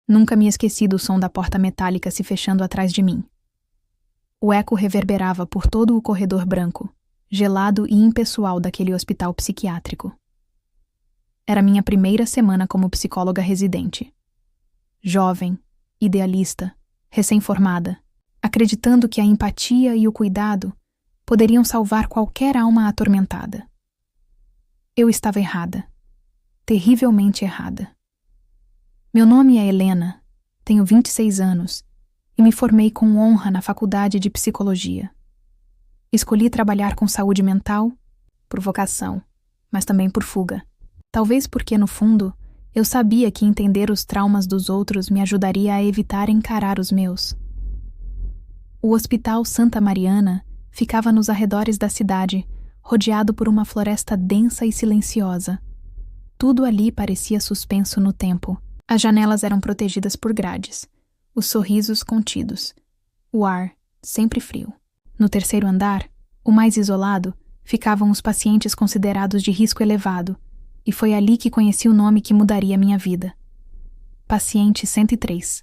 Nunca me esqueci do som da porta metálica se fechando atrás de mim. O eco reverberava por todo o corredor branco, gelado e impessoal daquele hospital psiquiátrico. Era minha primeira semana como psicóloga residente. Jovem, idealista, recém-formada, acreditando que a empatia e o cuidado poderiam salvar qualquer alma atormentada. Eu estava errada. Terrivelmente errada. Meu nome é Helena, tenho 26 anos e me formei com honra na faculdade de psicologia. Escolhi trabalhar com saúde mental, por vocação, mas também por fuga. Talvez porque, no fundo, eu sabia que entender os traumas dos outros me ajudaria a evitar encarar os meus. O Hospital Santa Mariana ficava nos arredores da cidade, rodeado por uma floresta densa e silenciosa. Tudo ali parecia suspenso no tempo. As janelas eram protegidas por grades, os sorrisos contidos, o ar sempre frio. No terceiro andar, o mais isolado, ficavam os pacientes considerados de risco elevado, e foi ali que conheci o nome que mudaria minha vida. Paciente 103.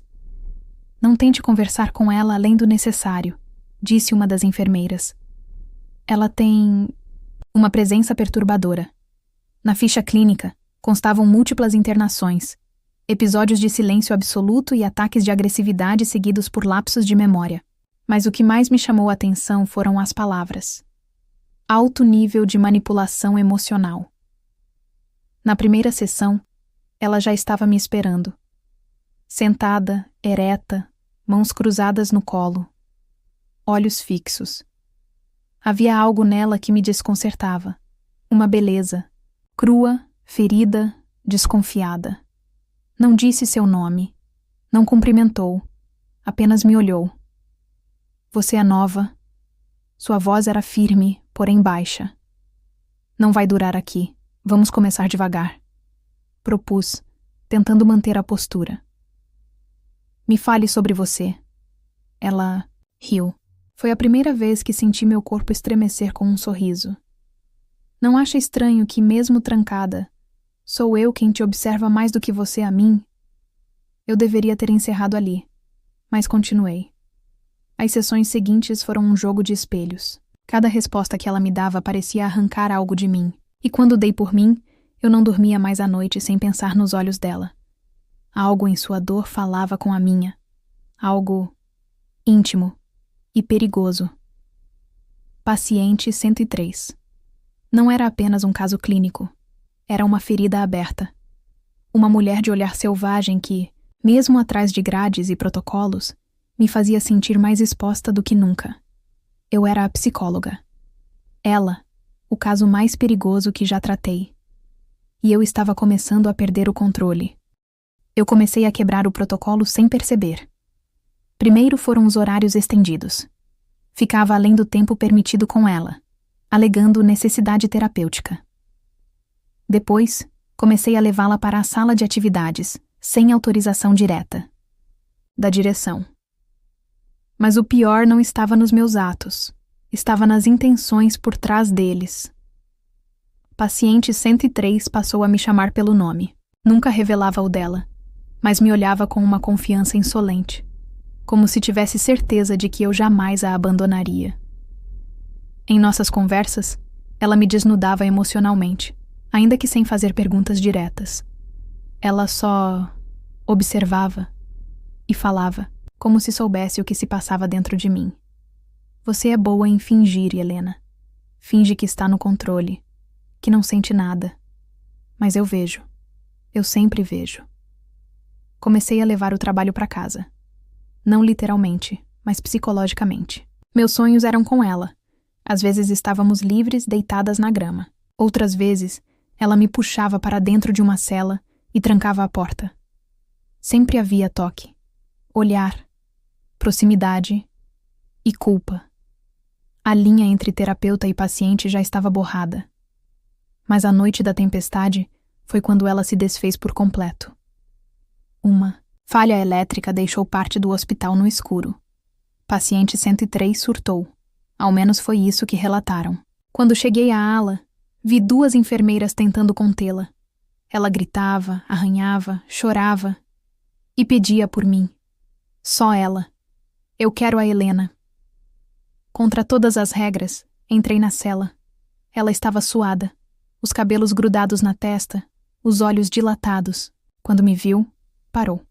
Não tente conversar com ela além do necessário, disse uma das enfermeiras. Ela tem uma presença perturbadora. Na ficha clínica, constavam múltiplas internações, episódios de silêncio absoluto e ataques de agressividade seguidos por lapsos de memória. Mas o que mais me chamou a atenção foram as palavras. Alto nível de manipulação emocional. Na primeira sessão, ela já estava me esperando. Sentada, ereta, mãos cruzadas no colo, olhos fixos. Havia algo nela que me desconcertava. Uma beleza, crua, ferida, desconfiada. Não disse seu nome, não cumprimentou, apenas me olhou. Você é nova. Sua voz era firme, porém baixa. Não vai durar aqui. Vamos começar devagar. Propus, tentando manter a postura. Me fale sobre você. Ela riu. Foi a primeira vez que senti meu corpo estremecer com um sorriso. Não acha estranho que, mesmo trancada, sou eu quem te observa mais do que você a mim? Eu deveria ter encerrado ali, mas continuei. As sessões seguintes foram um jogo de espelhos. Cada resposta que ela me dava parecia arrancar algo de mim, e quando dei por mim, eu não dormia mais à noite sem pensar nos olhos dela. Algo em sua dor falava com a minha. Algo íntimo e perigoso. Paciente 103. Não era apenas um caso clínico. Era uma ferida aberta. Uma mulher de olhar selvagem que, mesmo atrás de grades e protocolos, me fazia sentir mais exposta do que nunca. Eu era a psicóloga. Ela, o caso mais perigoso que já tratei. E eu estava começando a perder o controle. Eu comecei a quebrar o protocolo sem perceber. Primeiro foram os horários estendidos. Ficava além do tempo permitido com ela, alegando necessidade terapêutica. Depois, comecei a levá-la para a sala de atividades, sem autorização direta. Da direção. Mas o pior não estava nos meus atos. Estava nas intenções por trás deles. Paciente 103 passou a me chamar pelo nome. Nunca revelava o dela, mas me olhava com uma confiança insolente, como se tivesse certeza de que eu jamais a abandonaria. Em nossas conversas, ela me desnudava emocionalmente, ainda que sem fazer perguntas diretas. Ela só observava e falava, como se soubesse o que se passava dentro de mim. Você é boa em fingir, Helena. Finge que está no controle, que não sente nada. Mas eu vejo. Eu sempre vejo. Comecei a levar o trabalho para casa. Não literalmente, mas psicologicamente. Meus sonhos eram com ela. Às vezes estávamos livres, deitadas na grama. Outras vezes, ela me puxava para dentro de uma cela e trancava a porta. Sempre havia toque, olhar, proximidade e culpa. A linha entre terapeuta e paciente já estava borrada. Mas a noite da tempestade foi quando ela se desfez por completo. Uma falha elétrica deixou parte do hospital no escuro. Paciente 103 surtou. Ao menos foi isso que relataram. Quando cheguei à ala, vi 2 enfermeiras tentando contê-la. Ela gritava, arranhava, chorava. e pedia por mim. Só ela. Eu quero a Helena. Contra todas as regras, entrei na cela. Ela estava suada, os cabelos grudados na testa, os olhos dilatados. Quando me viu, parou.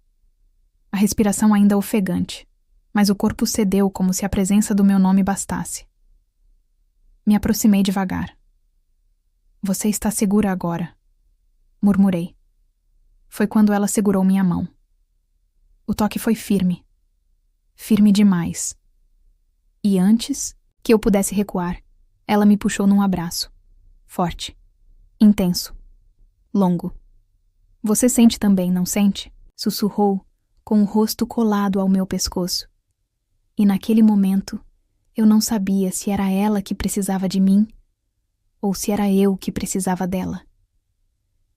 A respiração ainda ofegante, mas o corpo cedeu como se a presença do meu nome bastasse. Me aproximei devagar. Você está segura agora, murmurei. Foi quando ela segurou minha mão. O toque foi firme. Firme demais. E antes que eu pudesse recuar, ela me puxou num abraço. Forte. Intenso. Longo. Você sente também, não sente? Sussurrou, com o rosto colado ao meu pescoço. E naquele momento, eu não sabia se era ela que precisava de mim ou se era eu que precisava dela.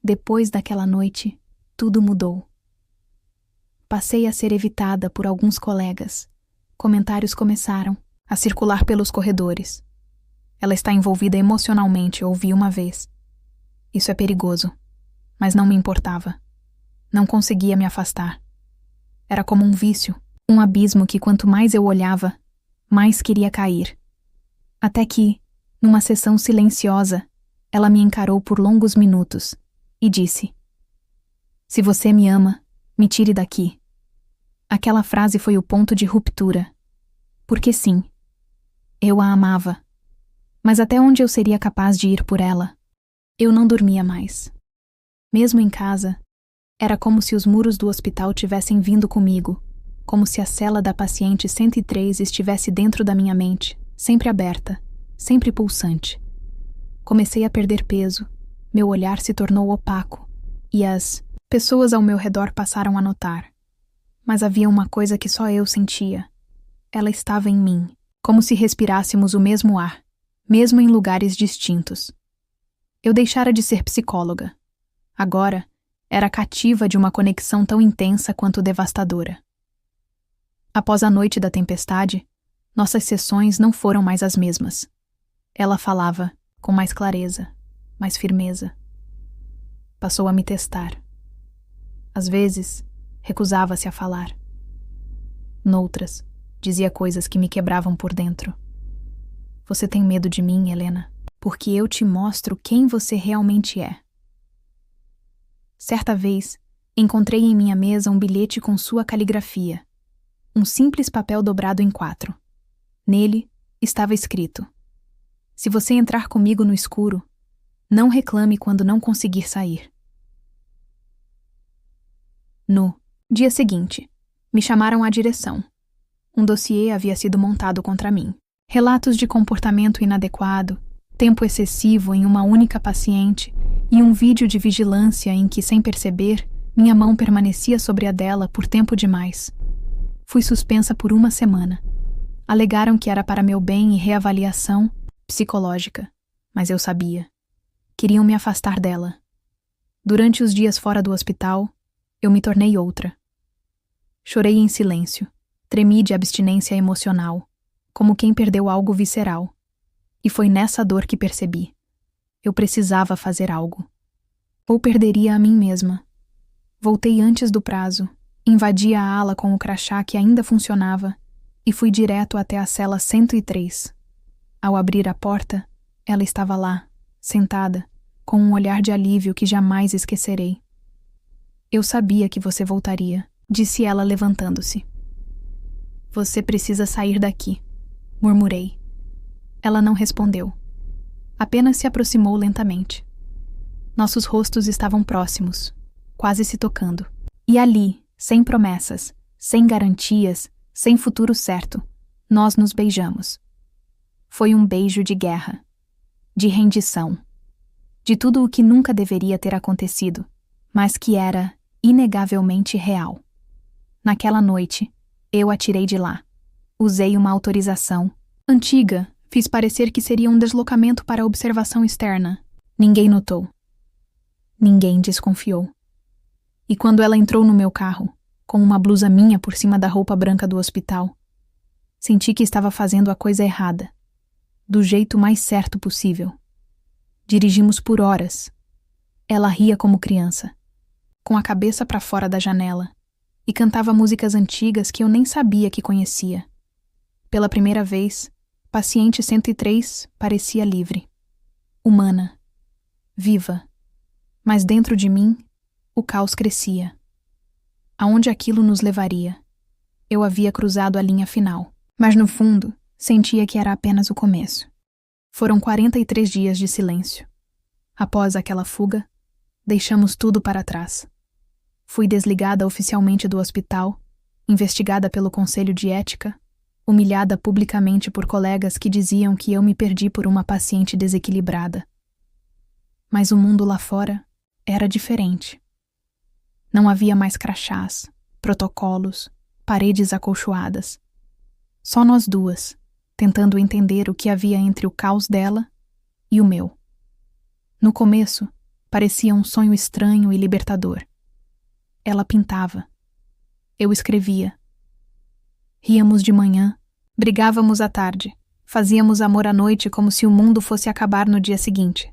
Depois daquela noite, tudo mudou. Passei a ser evitada por alguns colegas. Comentários começaram a circular pelos corredores. Ela está envolvida emocionalmente, ouvi uma vez. Isso é perigoso, mas não me importava. Não conseguia me afastar. Era como um vício, um abismo que quanto mais eu olhava, mais queria cair. Até que, numa sessão silenciosa, ela me encarou por longos minutos e disse: "Se você me ama, me tire daqui." Aquela frase foi o ponto de ruptura. Porque sim, eu a amava. Mas até onde eu seria capaz de ir por ela? Eu não dormia mais. Mesmo em casa, era como se os muros do hospital tivessem vindo comigo, como se a cela da paciente 103 estivesse dentro da minha mente, sempre aberta, sempre pulsante. Comecei a perder peso, meu olhar se tornou opaco, e as pessoas ao meu redor passaram a notar. Mas havia uma coisa que só eu sentia. Ela estava em mim, como se respirássemos o mesmo ar, mesmo em lugares distintos. Eu deixara de ser psicóloga. Agora, era cativa de uma conexão tão intensa quanto devastadora. Após a noite da tempestade, nossas sessões não foram mais as mesmas. Ela falava com mais clareza, mais firmeza. Passou a me testar. Às vezes, recusava-se a falar. Noutras, dizia coisas que me quebravam por dentro. Você tem medo de mim, Helena, porque eu te mostro quem você realmente é. Certa vez, encontrei em minha mesa um bilhete com sua caligrafia. Um simples papel dobrado em 4. Nele, estava escrito: "Se você entrar comigo no escuro, não reclame quando não conseguir sair." No dia seguinte, me chamaram à direção. Um dossiê havia sido montado contra mim. Relatos de comportamento inadequado, tempo excessivo em uma única paciente e um vídeo de vigilância em que, sem perceber, minha mão permanecia sobre a dela por tempo demais. Fui suspensa por 1 semana. Alegaram que era para meu bem e reavaliação psicológica, mas eu sabia. Queriam me afastar dela. Durante os dias fora do hospital, eu me tornei outra. Chorei em silêncio, tremi de abstinência emocional, como quem perdeu algo visceral. E foi nessa dor que percebi. Eu precisava fazer algo. Ou perderia a mim mesma. Voltei antes do prazo, invadi a ala com o crachá que ainda funcionava e fui direto até a cela 103. Ao abrir a porta, ela estava lá, sentada, com um olhar de alívio que jamais esquecerei. "Eu sabia que você voltaria", disse ela levantando-se. "Você precisa sair daqui", murmurei. Ela não respondeu. Apenas se aproximou lentamente. Nossos rostos estavam próximos, quase se tocando. E ali, sem promessas, sem garantias, sem futuro certo, nós nos beijamos. Foi um beijo de guerra, de rendição, de tudo o que nunca deveria ter acontecido, mas que era inegavelmente real. Naquela noite, eu a tirei de lá. Usei uma autorização antiga, fiz parecer que seria um deslocamento para observação externa. Ninguém notou. Ninguém desconfiou. E quando ela entrou no meu carro, com uma blusa minha por cima da roupa branca do hospital, senti que estava fazendo a coisa errada, do jeito mais certo possível. Dirigimos por horas. Ela ria como criança, com a cabeça para fora da janela, e cantava músicas antigas que eu nem sabia que conhecia. Pela primeira vez, paciente 103 parecia livre, humana, viva, mas dentro de mim, o caos crescia. Aonde aquilo nos levaria? Eu havia cruzado a linha final, mas no fundo, sentia que era apenas o começo. Foram 43 dias de silêncio. Após aquela fuga, deixamos tudo para trás. Fui desligada oficialmente do hospital, investigada pelo Conselho de Ética, humilhada publicamente por colegas que diziam que eu me perdi por uma paciente desequilibrada. Mas o mundo lá fora era diferente. Não havia mais crachás, protocolos, paredes acolchoadas. Só nós duas, tentando entender o que havia entre o caos dela e o meu. No começo, parecia um sonho estranho e libertador. Ela pintava. Eu escrevia. Ríamos de manhã, brigávamos à tarde, fazíamos amor à noite como se o mundo fosse acabar no dia seguinte.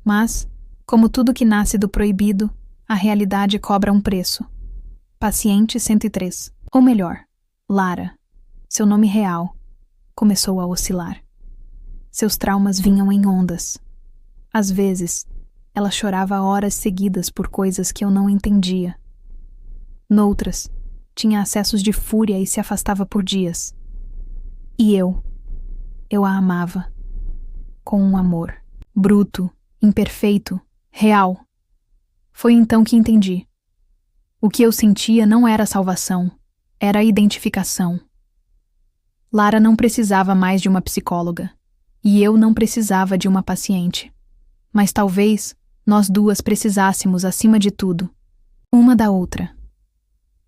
Mas, como tudo que nasce do proibido, a realidade cobra um preço. Paciente 103, ou melhor, Lara, seu nome real, começou a oscilar. Seus traumas vinham em ondas. Às vezes, ela chorava horas seguidas por coisas que eu não entendia. Noutras, tinha acessos de fúria e se afastava por dias. E eu a amava. Com um amor bruto, imperfeito, real. Foi então que entendi. O que eu sentia não era salvação, era a identificação. Lara não precisava mais de uma psicóloga, e eu não precisava de uma paciente. Mas talvez nós duas precisássemos, acima de tudo, uma da outra.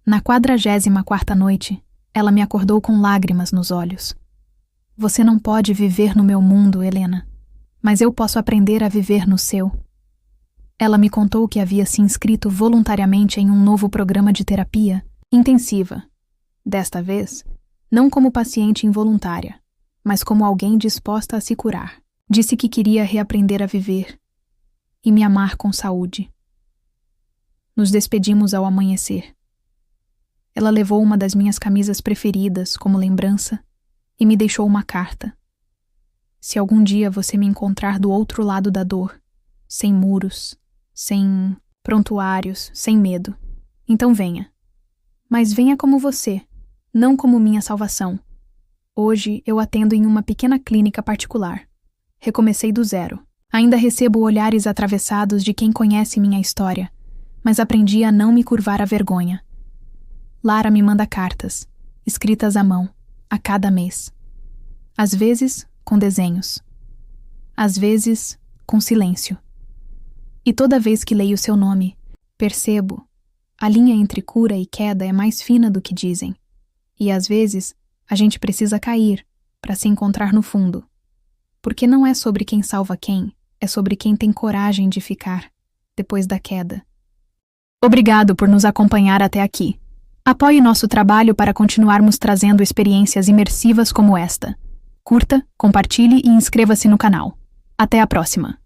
Na 44ª noite, ela me acordou com lágrimas nos olhos. Você não pode viver no meu mundo, Helena, mas eu posso aprender a viver no seu. Ela me contou que havia se inscrito voluntariamente em um novo programa de terapia intensiva. Desta vez, não como paciente involuntária, mas como alguém disposta a se curar. Disse que queria reaprender a viver e me amar com saúde. Nos despedimos ao amanhecer. Ela levou uma das minhas camisas preferidas como lembrança e me deixou uma carta. Se algum dia você me encontrar do outro lado da dor, sem muros, sem prontuários, sem medo, então venha. Mas venha como você, não como minha salvação. Hoje eu atendo em uma pequena clínica particular. Recomecei do zero. Ainda recebo olhares atravessados de quem conhece minha história, mas aprendi a não me curvar à vergonha. Lara me manda cartas, escritas à mão, a cada mês. Às vezes, com desenhos. Às vezes, com silêncio. E toda vez que leio seu nome, percebo, a linha entre cura e queda é mais fina do que dizem. E às vezes, a gente precisa cair para se encontrar no fundo. Porque não é sobre quem salva quem, é sobre quem tem coragem de ficar depois da queda. Obrigado por nos acompanhar até aqui. Apoie nosso trabalho para continuarmos trazendo experiências imersivas como esta. Curta, compartilhe e inscreva-se no canal. Até a próxima!